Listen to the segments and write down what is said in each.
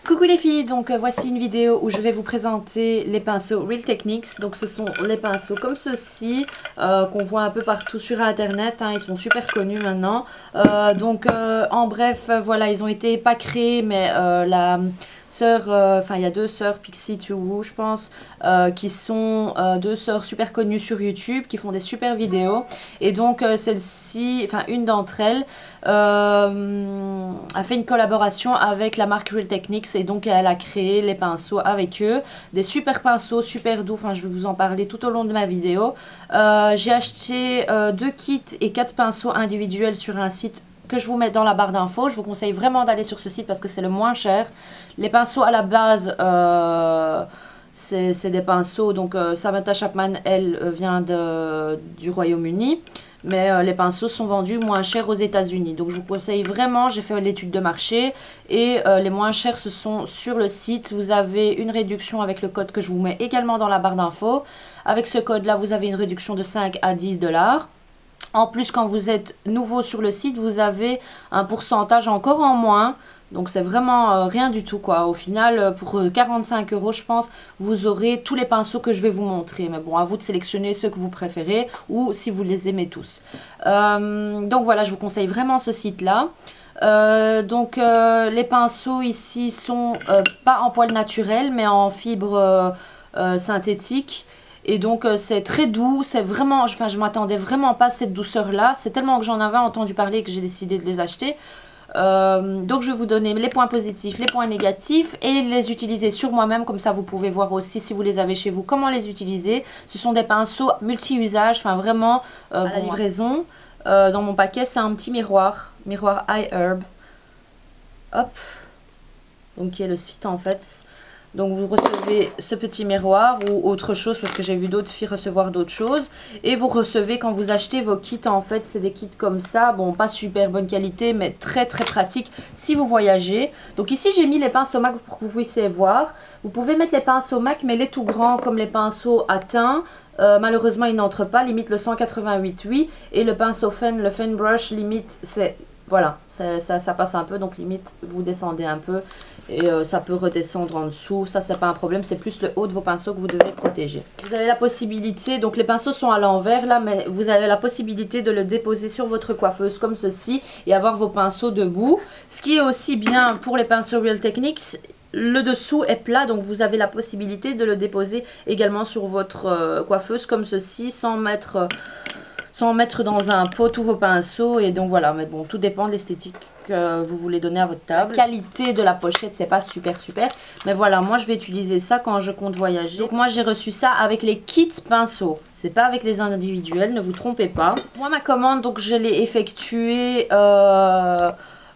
Coucou les filles, donc voici une vidéo où je vais vous présenter les pinceaux Real Techniques. Donc ce sont les pinceaux comme ceci qu'on voit un peu partout sur internet, hein, ils sont super connus maintenant. En bref, voilà, ils ont été pas créés, mais la sœur, il y a deux sœurs, Pixie Tuwu je pense, qui sont deux sœurs super connues sur YouTube, qui font des super vidéos. Et donc celle-ci, enfin une d'entre elles, a fait une collaboration avec la marque Real Techniques et donc elle a créé les pinceaux avec eux, des super pinceaux super doux. Enfin, je vais vous en parler tout au long de ma vidéo. J'ai acheté 2 kits et 4 pinceaux individuels sur un site que je vous mets dans la barre d'infos. Je vous conseille vraiment d'aller sur ce site parce que c'est le moins cher. Les pinceaux à la base, c'est des pinceaux, donc Samantha Chapman, elle vient du Royaume-Uni. Mais les pinceaux sont vendus moins chers aux États-Unis. Donc je vous conseille vraiment, j'ai fait l'étude de marché. Et les moins chers, ce sont sur le site. Vous avez une réduction avec le code que je vous mets également dans la barre d'infos. Avec ce code-là, vous avez une réduction de 5 à 10 $. En plus, quand vous êtes nouveau sur le site, vous avez un pourcentage encore en moins. Donc c'est vraiment rien du tout quoi. Au final, pour 45 €, je pense, vous aurez tous les pinceaux que je vais vous montrer. Mais bon, à vous de sélectionner ceux que vous préférez ou si vous les aimez tous. Donc voilà, je vous conseille vraiment ce site-là. Les pinceaux ici sont pas en poil naturel, mais en fibre synthétique. Et donc c'est très doux, c'est vraiment, enfin je m'attendais vraiment pas à cette douceur là. C'est tellement que j'en avais entendu parler que j'ai décidé de les acheter. Donc je vais vous donner les points positifs, les points négatifs et les utiliser sur moi-même, comme ça vous pouvez voir aussi si vous les avez chez vous comment les utiliser. Ce sont des pinceaux multi-usages, enfin vraiment à la livraison. Dans mon paquet c'est un petit miroir iHerb, hop, donc qui est le site en fait. Donc vous recevez ce petit miroir ou autre chose parce que j'ai vu d'autres filles recevoir d'autres choses. Et vous recevez quand vous achetez vos kits, en fait c'est des kits comme ça. Bon, pas super bonne qualité mais très très pratique si vous voyagez. Donc ici j'ai mis les pinceaux MAC pour que vous puissiez voir. Vous pouvez mettre les pinceaux MAC mais les tout grands comme les pinceaux à teint. Malheureusement ils n'entrent pas, limite le 188,8. Et le pinceau le Fan Brush limite c'est... Voilà, ça passe un peu, donc limite vous descendez un peu et ça peut redescendre en dessous. Ça c'est pas un problème, c'est plus le haut de vos pinceaux que vous devez protéger. Vous avez la possibilité, donc les pinceaux sont à l'envers là, mais vous avez la possibilité de le déposer sur votre coiffeuse comme ceci et avoir vos pinceaux debout. Ce qui est aussi bien pour les pinceaux Real Techniques. Le dessous est plat, donc vous avez la possibilité de le déposer également sur votre coiffeuse comme ceci sans mettre dans un pot tous vos pinceaux. Et donc voilà, mais bon, tout dépend de l'esthétique que vous voulez donner à votre table. La qualité de la pochette, c'est pas super, mais voilà, moi je vais utiliser ça quand je compte voyager. Donc moi j'ai reçu ça avec les kits pinceaux, c'est pas avec les individuels, ne vous trompez pas. Moi ma commande, donc je l'ai effectuée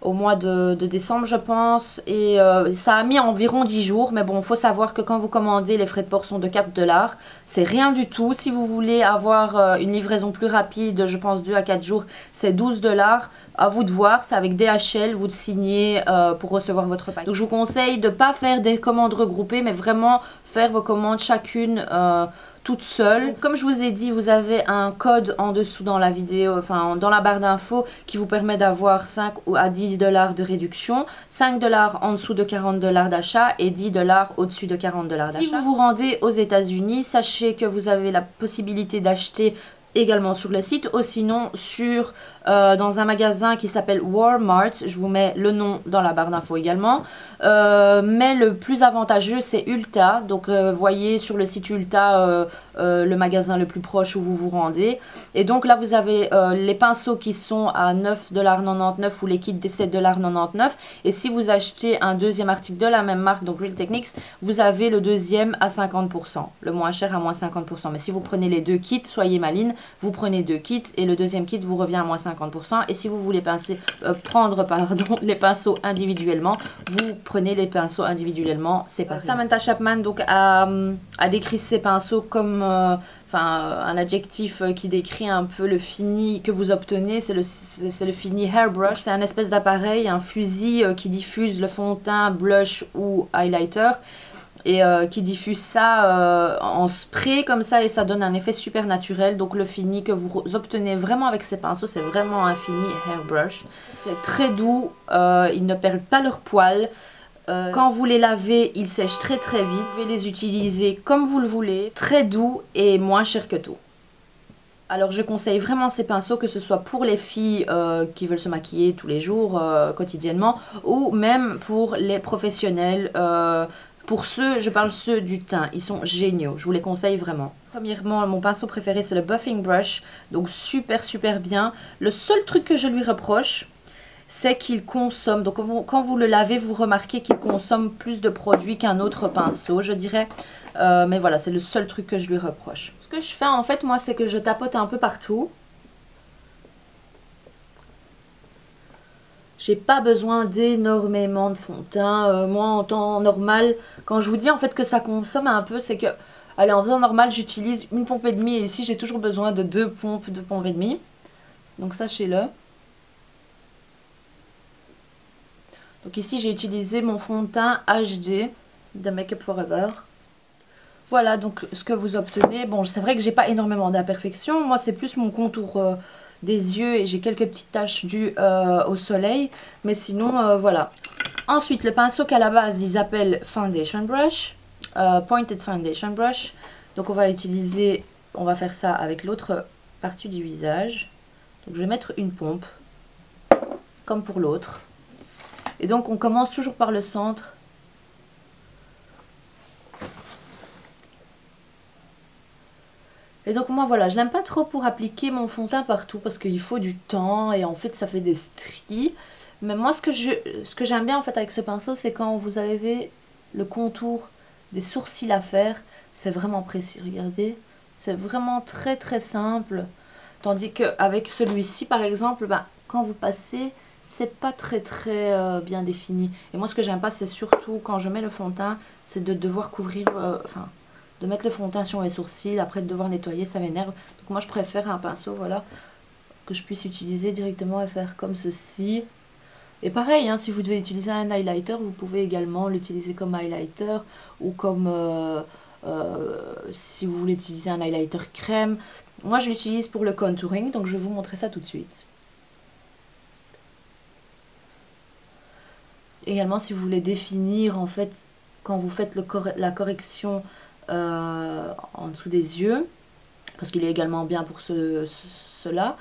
au mois de décembre je pense, et ça a mis environ 10 jours, mais bon, il faut savoir que quand vous commandez, les frais de port sont de 4 $, c'est rien du tout. Si vous voulez avoir une livraison plus rapide, je pense 2 à 4 jours, c'est 12 $. À vous de voir, c'est avec DHL, vous signez pour recevoir votre paquet. Donc je vous conseille de ne pas faire des commandes regroupées, mais vraiment faire vos commandes chacune toute seule. Comme je vous ai dit, vous avez un code en dessous dans la vidéo, enfin dans la barre d'infos, qui vous permet d'avoir 5 à 10 $ de réduction, 5 $ en dessous de 40 $ d'achat et 10 $ au-dessus de 40 $ d'achat. Si vous vous rendez aux États-Unis, sachez que vous avez la possibilité d'acheter également sur le site ou sinon dans un magasin qui s'appelle Walmart. Je vous mets le nom dans la barre d'infos également. Mais le plus avantageux c'est Ulta. Donc voyez sur le site Ulta le magasin le plus proche où vous vous rendez. Et donc là vous avez les pinceaux qui sont à 9,99 $ ou les kits des 7,99 $. Et si vous achetez un deuxième article de la même marque, donc Real Techniques, vous avez le deuxième à 50%. Le moins cher à moins 50%. Mais si vous prenez les deux kits, soyez maline, vous prenez 2 kits et le deuxième kit vous revient à moins 50%. Et si vous voulez prendre les pinceaux individuellement, vous prenez les pinceaux individuellement, c'est pas ça. Samantha Chapman donc a décrit ses pinceaux comme un adjectif qui décrit un peu le fini que vous obtenez, c'est le fini hairbrush. C'est un espèce d'appareil, un fusil qui diffuse le fond de teint, blush ou highlighter. Et qui diffuse ça en spray comme ça et ça donne un effet super naturel. Donc le fini que vous obtenez vraiment avec ces pinceaux, c'est vraiment un fini hairbrush. C'est très doux, ils ne perdent pas leur poil. Quand vous les lavez, ils sèchent très très vite. Vous pouvez les utiliser comme vous le voulez. Très doux et moins cher que tout. Alors je conseille vraiment ces pinceaux, que ce soit pour les filles qui veulent se maquiller tous les jours, quotidiennement, ou même pour les professionnels. Pour ceux, je parle ceux du teint, ils sont géniaux, je vous les conseille vraiment. Premièrement, mon pinceau préféré c'est le Buffing Brush, donc super super bien. Le seul truc que je lui reproche, c'est qu'il consomme, donc quand vous le lavez, vous remarquez qu'il consomme plus de produits qu'un autre pinceau, je dirais. Mais voilà, c'est le seul truc que je lui reproche. Ce que je fais en fait, moi, c'est que je tapote un peu partout. J'ai pas besoin d'énormément de fond de teint. Moi, en temps normal, quand je vous dis en fait que ça consomme un peu, c'est que, allez, en temps normal, j'utilise une pompe et demie. Et ici, j'ai toujours besoin de deux pompes et demie. Donc, sachez-le. Donc ici, j'ai utilisé mon fond de teint HD de Make Up For Ever. Voilà donc ce que vous obtenez. Bon, c'est vrai que j'ai pas énormément d'imperfections. Moi, c'est plus mon contour des yeux et j'ai quelques petites taches dues au soleil. Mais sinon, voilà. Ensuite, le pinceau qu'à la base, ils appellent Foundation Brush. Pointed Foundation Brush. Donc, on va utiliser, on va faire ça avec l'autre partie du visage. Donc, je vais mettre une pompe, comme pour l'autre. Et donc, on commence toujours par le centre. Et donc moi voilà, je n'aime pas trop pour appliquer mon fond de teint partout parce qu'il faut du temps et en fait ça fait des stries. Mais moi ce que j'aime bien en fait avec ce pinceau, c'est quand vous avez le contour des sourcils à faire, c'est vraiment précis, regardez. C'est vraiment très très simple. Tandis qu'avec celui-ci par exemple, ben, quand vous passez, c'est pas très très bien défini. Et moi ce que j'aime pas, c'est surtout quand je mets le fond de teint, c'est de devoir couvrir, de mettre le fond de teint sur mes sourcils, après de devoir nettoyer, ça m'énerve. Donc moi je préfère un pinceau, voilà, que je puisse utiliser directement et faire comme ceci. Et pareil, hein, si vous devez utiliser un highlighter, vous pouvez également l'utiliser comme highlighter ou comme si vous voulez utiliser un highlighter crème. Moi je l'utilise pour le contouring, donc je vais vous montrer ça tout de suite. Également si vous voulez définir en fait quand vous faites la correction en dessous des yeux, parce qu'il est également bien pour cela.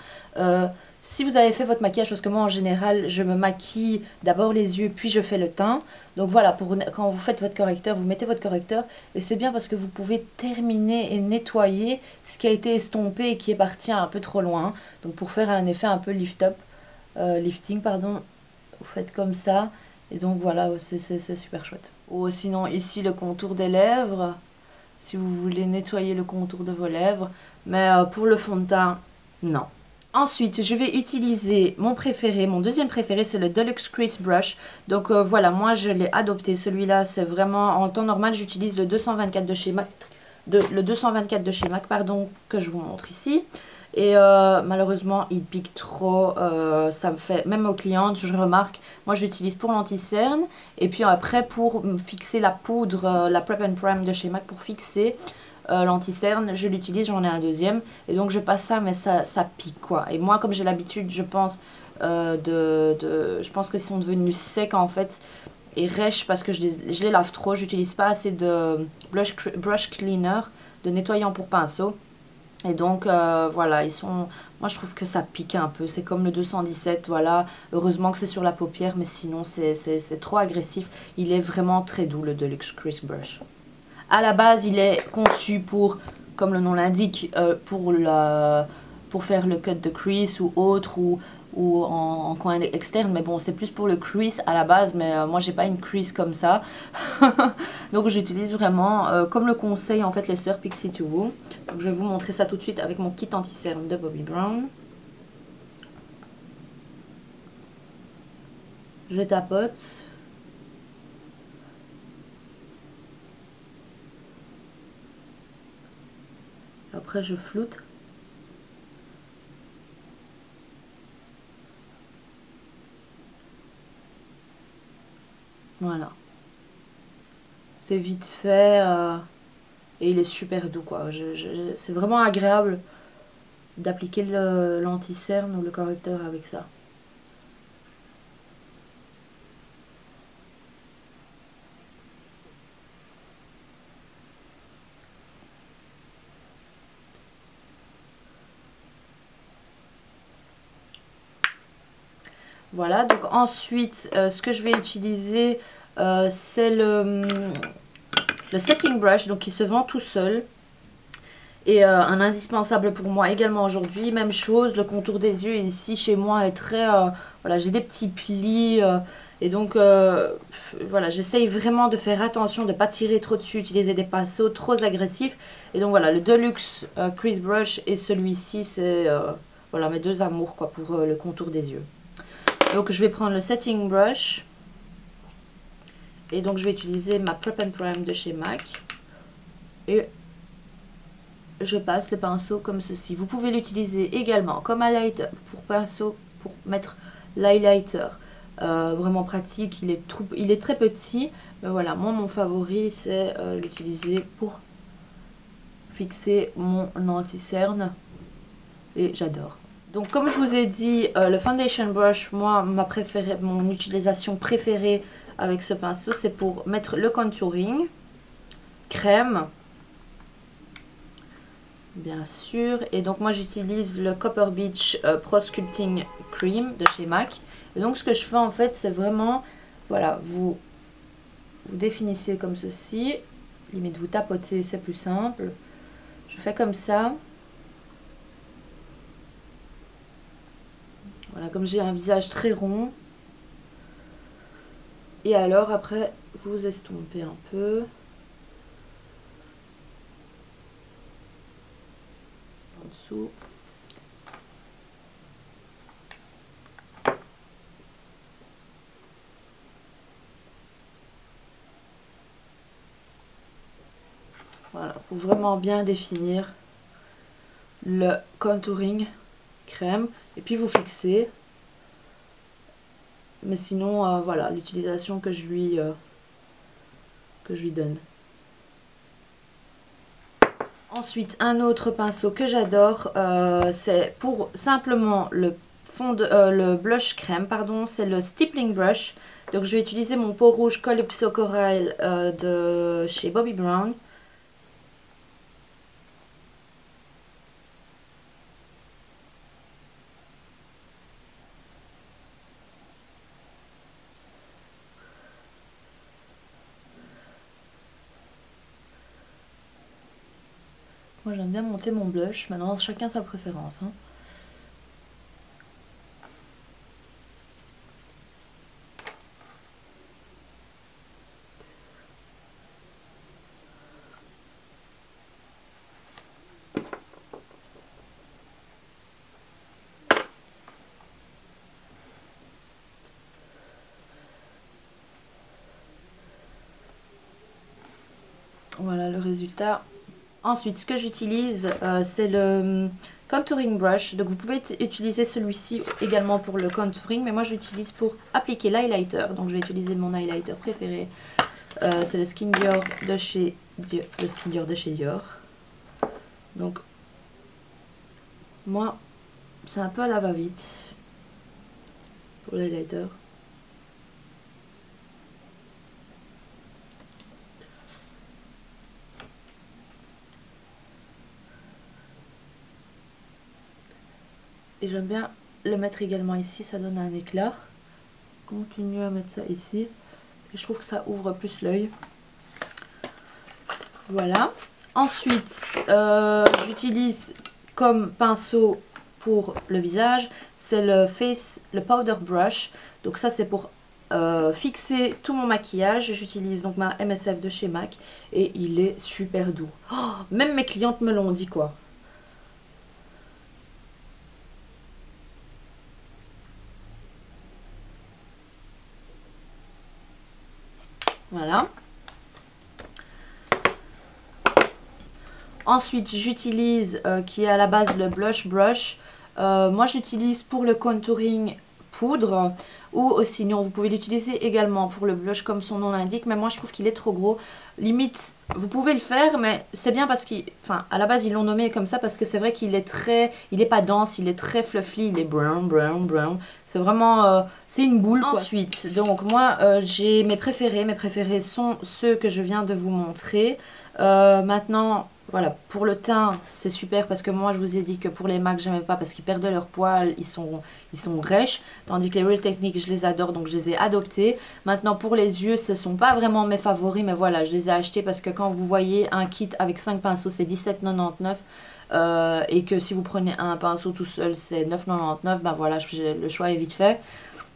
Si vous avez fait votre maquillage, parce que moi en général je me maquille d'abord les yeux puis je fais le teint, donc voilà, quand vous faites votre correcteur, vous mettez votre correcteur et c'est bien parce que vous pouvez terminer et nettoyer ce qui a été estompé et qui est parti un peu trop loin. Donc pour faire un effet un peu lifting pardon, vous faites comme ça et donc voilà, c'est super chouette. Ou sinon ici le contour des lèvres, si vous voulez nettoyer le contour de vos lèvres, mais pour le fond de teint, non. Ensuite, je vais utiliser mon préféré, mon deuxième préféré, c'est le Deluxe Crease Brush. Donc voilà, moi je l'ai adopté, celui-là c'est vraiment, en temps normal j'utilise le 224 de chez MAC, pardon, que je vous montre ici. Et malheureusement il pique trop, ça me fait, même aux clientes je remarque, moi je l'utilise pour l'anti-cerne et puis après pour fixer la poudre, la Prep and Prime de chez MAC pour fixer l'anti-cerne, je l'utilise, j'en ai un deuxième et donc je passe ça mais ça pique quoi. Et moi comme j'ai l'habitude je pense je pense qu'ils sont devenus secs en fait et rêches parce que je les lave trop, j'utilise pas assez de brush cleaner, de nettoyant pour pinceau. Et donc voilà, moi je trouve que ça pique un peu, c'est comme le 217, voilà, heureusement que c'est sur la paupière, mais sinon c'est trop agressif. Il est vraiment très doux le Deluxe Crease Brush. À la base il est conçu pour, comme le nom l'indique, pour faire le cut de crease ou autre, ou en coin externe, mais bon c'est plus pour le crease à la base, mais moi j'ai pas une crease comme ça. Donc j'utilise vraiment comme le conseil en fait les sœurs Pixie to Woo. Donc je vais vous montrer ça tout de suite avec mon kit anti-cerne de Bobbi Brown. Je tapote. Après je floute. Voilà. C'est vite fait et il est super doux quoi. C'est vraiment agréable d'appliquer l'anti-cerne ou le correcteur avec ça. Voilà, donc ensuite, ce que je vais utiliser, c'est le setting brush, donc qui se vend tout seul. Et un indispensable pour moi également aujourd'hui. Même chose, le contour des yeux ici chez moi est très... voilà, j'ai des petits plis. Et donc, voilà, j'essaye vraiment de faire attention de ne pas tirer trop dessus, utiliser des pinceaux trop agressifs. Et donc voilà, le Deluxe Crease Brush et celui-ci, c'est voilà, mes deux amours quoi, pour le contour des yeux. Donc je vais prendre le setting brush. Et donc je vais utiliser ma Prep and Prime de chez MAC. Et je passe le pinceau comme ceci. Vous pouvez l'utiliser également comme highlighter pour pinceau, pour mettre l'highlighter. Vraiment pratique, il est très petit. Mais voilà, moi mon favori c'est l'utiliser pour fixer mon anti-cerne. Et j'adore. Donc comme je vous ai dit, le foundation brush, moi mon utilisation préférée avec ce pinceau, c'est pour mettre le contouring, crème, bien sûr. Et donc moi j'utilise le Copper Beach Pro Sculpting Cream de chez MAC. Et donc ce que je fais en fait, c'est vraiment, voilà, vous définissez comme ceci, limite vous tapotez, c'est plus simple. Je fais comme ça. Voilà, comme j'ai un visage très rond. Et alors après, vous estompez un peu. En dessous. Voilà, pour vraiment bien définir le contouring crème. Et puis vous fixez. Mais sinon, voilà, l'utilisation que je lui donne. Ensuite, un autre pinceau que j'adore, c'est pour simplement le blush crème, pardon, c'est le Stippling Brush. Donc je vais utiliser mon pot rouge Calypso Coral de chez Bobbi Brown. Moi j'aime bien monter mon blush, maintenant chacun sa préférence. Hein. Voilà le résultat. Ensuite, ce que j'utilise, c'est le contouring brush. Donc, vous pouvez utiliser celui-ci également pour le contouring. Mais moi, j'utilise pour appliquer l'highlighter. Donc, je vais utiliser mon highlighter préféré. C'est le Skin Dior de chez Dior. Donc, moi, c'est un peu à la va-vite pour l'highlighter. Et j'aime bien le mettre également ici, ça donne un éclat. Continue à mettre ça ici. Et je trouve que ça ouvre plus l'œil. Voilà. Ensuite, j'utilise comme pinceau pour le visage, c'est le Powder Brush. Donc ça c'est pour fixer tout mon maquillage. J'utilise donc ma MSF de chez MAC et il est super doux. Oh, même mes clientes me l'ont dit quoi. Voilà. Ensuite, j'utilise, qui est à la base le Blush Brush. Moi, j'utilise pour le contouring poudre. Ou sinon, vous pouvez l'utiliser également pour le blush comme son nom l'indique. Mais moi, je trouve qu'il est trop gros. Limite, vous pouvez le faire, mais c'est bien parce qu'à la base, ils l'ont nommé comme ça parce que c'est vrai qu'il est très... Il n'est pas dense, il est très fluffy, il est brown. C'est vraiment... c'est une boule, quoi. Ensuite, donc moi, j'ai mes préférés. Mes préférés sont ceux que je viens de vous montrer. Maintenant... Voilà, pour le teint, c'est super parce que moi je vous ai dit que pour les MAC, j'aimais pas parce qu'ils perdent leur poils, ils sont rêches. Tandis que les Real Techniques, je les adore, donc je les ai adoptés. Maintenant pour les yeux, ce sont pas vraiment mes favoris, mais voilà, je les ai achetés parce que quand vous voyez un kit avec 5 pinceaux, c'est 17,99. Et que si vous prenez un pinceau tout seul, c'est 9,99. Ben voilà, le choix est vite fait.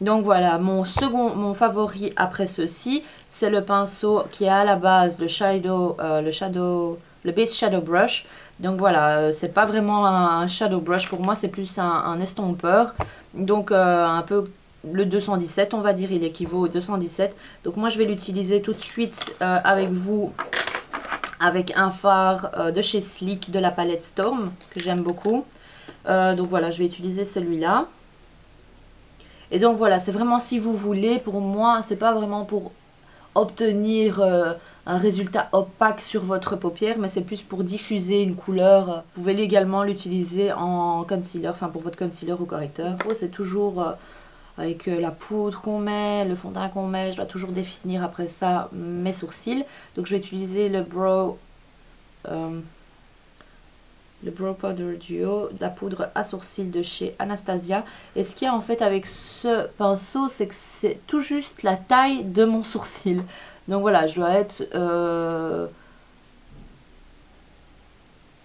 Donc voilà, mon favori après ceci, c'est le pinceau qui est à la base le Base Shadow Brush. Donc voilà, c'est pas vraiment un Shadow Brush pour moi, c'est plus un estompeur. Donc un peu le 217, on va dire, il équivaut au 217. Donc moi je vais l'utiliser tout de suite avec vous, avec un fard de chez Sleek de la palette Storm, que j'aime beaucoup. Donc voilà, je vais utiliser celui-là. Et donc voilà, c'est vraiment si vous voulez, pour moi, c'est pas vraiment pour obtenir un résultat opaque sur votre paupière, mais c'est plus pour diffuser une couleur. Vous pouvez également l'utiliser en concealer, enfin pour votre concealer ou correcteur. C'est toujours avec la poudre qu'on met, le fond de teint qu'on met, je dois toujours définir après ça mes sourcils. Donc je vais utiliser le Brow Powder Duo, la poudre à sourcils de chez Anastasia. Et ce qu'il y a en fait avec ce pinceau, c'est que c'est tout juste la taille de mon sourcil. Donc voilà, je dois être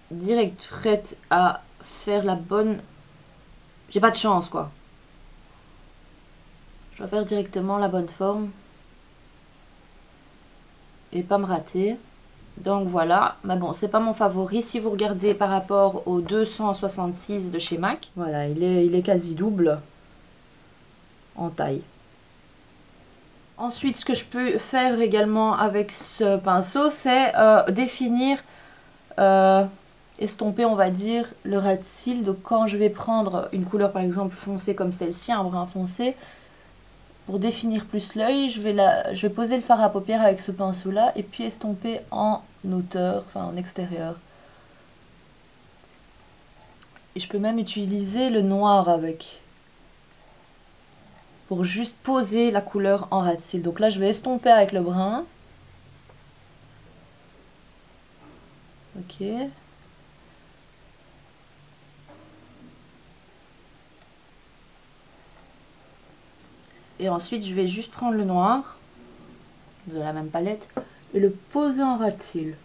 direct prête à faire la bonne... J'ai pas de chance quoi. Je dois faire directement la bonne forme et pas me rater. Donc voilà, mais bon, c'est pas mon favori. Si vous regardez par rapport au 266 de chez MAC, voilà, il est quasi double en taille. Ensuite, ce que je peux faire également avec ce pinceau, c'est définir, estomper, on va dire, le ras de cils. Donc quand je vais prendre une couleur par exemple foncée comme celle-ci, un brun foncé, pour définir plus l'œil, je vais poser le fard à paupières avec ce pinceau-là et puis estomper en hauteur, enfin en extérieur. Et je peux même utiliser le noir avec, pour juste poser la couleur en ras de cils. Donc là, je vais estomper avec le brun. Ok. Et ensuite, je vais juste prendre le noir de la même palette et le poser en ras de cils.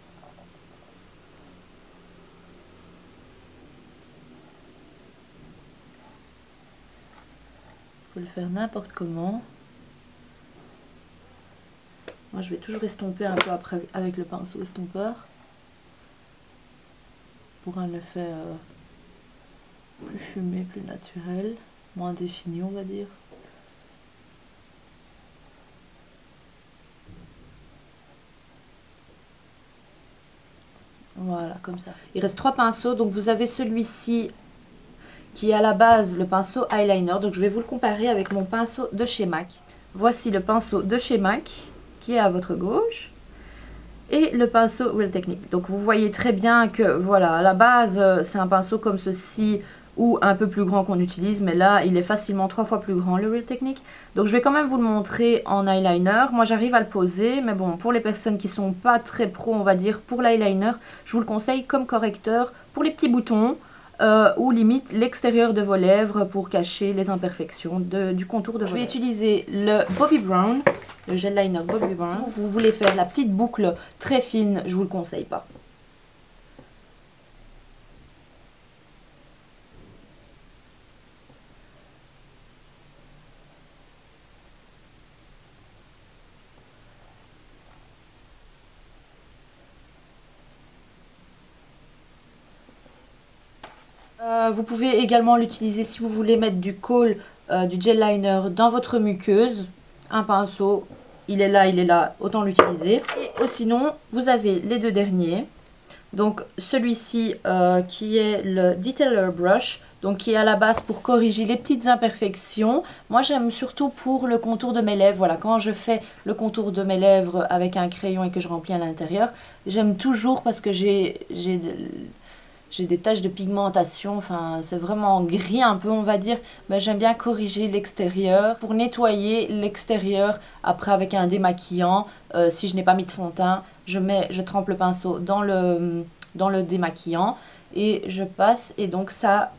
Faut le faire n'importe comment. Moi, je vais toujours estomper un peu après avec le pinceau estompeur pour un effet plus fumé, plus naturel, moins défini, on va dire. Voilà, comme ça. Il reste 3 pinceaux, donc vous avez celui-ci qui est à la base le pinceau eyeliner. Donc je vais vous le comparer avec mon pinceau de chez MAC. Voici le pinceau de chez MAC qui est à votre gauche et le pinceau Real Technique. Donc vous voyez très bien que voilà, à la base c'est un pinceau comme ceci ou un peu plus grand qu'on utilise, mais là il est facilement 3 fois plus grand le Real Technique. Donc je vais quand même vous le montrer en eyeliner. Moi j'arrive à le poser, mais bon, pour les personnes qui sont pas très pro, on va dire, pour l'eyeliner, je vous le conseille comme correcteur pour les petits boutons ou limite l'extérieur de vos lèvres pour cacher les imperfections du contour de vos lèvres. Je vais utiliser le Bobbi Brown, le gel liner Bobbi Brown. Si vous voulez faire la petite boucle très fine, je vous le conseille pas. Vous pouvez également l'utiliser si vous voulez mettre du kohl, du gel liner dans votre muqueuse. Un pinceau, il est là, autant l'utiliser. Et sinon, vous avez les deux derniers. Donc celui-ci qui est le Detailer Brush, donc qui est à la base pour corriger les petites imperfections. Moi j'aime surtout pour le contour de mes lèvres. Voilà, quand je fais le contour de mes lèvres avec un crayon et que je remplis à l'intérieur, j'aime toujours parce que j'ai des taches de pigmentation, enfin c'est vraiment gris un peu on va dire, mais j'aime bien corriger l'extérieur pour nettoyer l'extérieur après avec un démaquillant. Si je n'ai pas mis de fond de teint, je trempe le pinceau dans dans le démaquillant. Et je passe et donc ça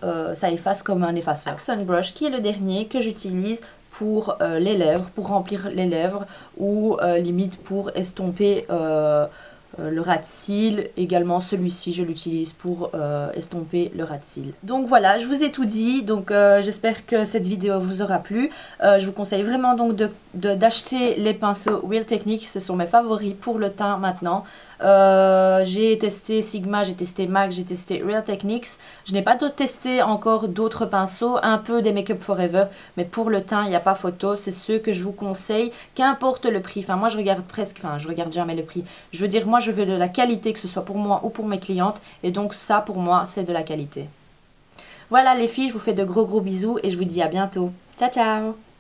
efface comme un effaceur. Accent Brush qui est le dernier que j'utilise pour les lèvres, pour remplir les lèvres ou limite pour estomper le ras de cils. Également celui-ci je l'utilise pour estomper le ras de cils. Donc voilà, je vous ai tout dit, donc j'espère que cette vidéo vous aura plu. Je vous conseille vraiment donc d'acheter les pinceaux Real Techniques, ce sont mes favoris pour le teint maintenant. J'ai testé Sigma, j'ai testé MAC, j'ai testé Real Techniques. Je n'ai pas testé encore d'autres pinceaux, un peu des Make Up Forever, mais pour le teint il n'y a pas photo, c'est ceux que je vous conseille, qu'importe le prix. Enfin moi je regarde je regarde jamais le prix. Je veux dire, moi je veux de la qualité, que ce soit pour moi ou pour mes clientes, et donc ça pour moi c'est de la qualité. Voilà les filles, je vous fais de gros bisous et je vous dis à bientôt. Ciao ciao.